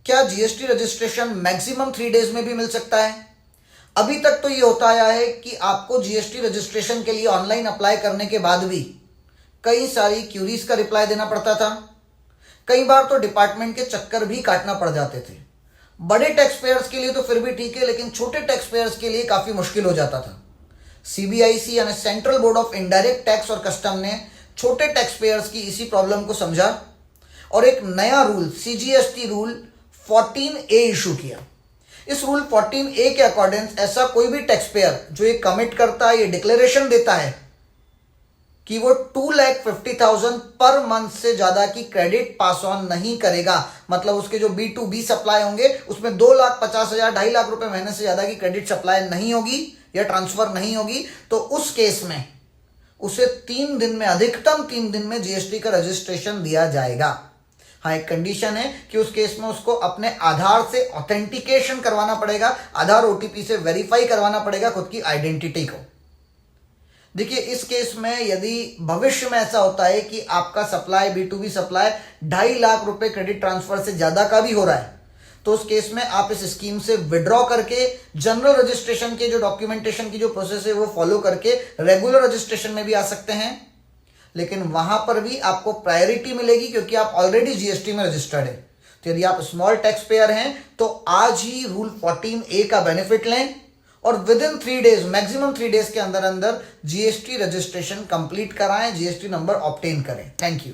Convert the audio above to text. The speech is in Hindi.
क्या जीएसटी रजिस्ट्रेशन मैक्सिमम 3 डेज में भी मिल सकता है? अभी तक तो ये होता आया है कि आपको जीएसटी रजिस्ट्रेशन के लिए ऑनलाइन अप्लाई करने के बाद भी कई सारी क्यूरीज का रिप्लाई देना पड़ता था। कई बार तो डिपार्टमेंट के चक्कर भी काटना पड़ जाते थे। बड़े टैक्स पेयर्स के लिए तो फिर भी ठीक है, लेकिन छोटे टैक्स पेयर्स के लिए काफी मुश्किल हो जाता था। सीबीआईसी यानी central board of indirect tax और कस्टम ने छोटे टैक्स पेयर्स की इसी प्रॉब्लम को समझा और एक नया rule CGST rule 14A issue किया। इस रूल 14A के अकॉर्डिंग ऐसा कोई भी टैक्स पेयर जो ये कमिट करता है, ये डिक्लेरेशन देता है कि वो 2,50,000 पर मंथ से ज्यादा की क्रेडिट पास ऑन नहीं करेगा, मतलब उसके जो B2B सप्लाई होंगे उसमें 2,50,000 2.5 लाख रुपए महीने से ज्यादा की क्रेडिट सप्लाई नहीं होगी या ट्रांसफर नहीं होगी, तो उस केस में उसे 3 दिन में, अधिकतम 3 दिन में जीएसटी का रजिस्ट्रेशन दिया जाएगा। हाँ, एक कंडीशन है कि उस केस में उसको अपने आधार से ऑथेंटिकेशन करवाना पड़ेगा, आधार ओटीपी से वेरीफाई करवाना पड़ेगा खुद की आइडेंटिटी को। देखिए, इस केस में यदि भविष्य में ऐसा होता है कि आपका सप्लाई B2B सप्लाई 2.5 लाख रुपए क्रेडिट ट्रांसफर से ज्यादा का भी हो रहा है, तो उस केस में आप इस स्कीम से विड्रॉ करके जनरल रजिस्ट्रेशन के जो डॉक्यूमेंटेशन की जो प्रोसेस है वो फॉलो करके रेगुलर रजिस्ट्रेशन में भी आ सकते हैं, लेकिन वहां पर भी आपको प्रायोरिटी मिलेगी क्योंकि आप ऑलरेडी जीएसटी में रजिस्टर्ड है। तो यदि आप स्मॉल टैक्स पेयर हैं तो आज ही रूल 14A का बेनिफिट लें और with in 3 days, maximum 3 days के अंदर अंदर जीएसटी रजिस्ट्रेशन कंप्लीट कराएं, जीएसटी नंबर ऑब्टेन करें। Thank you.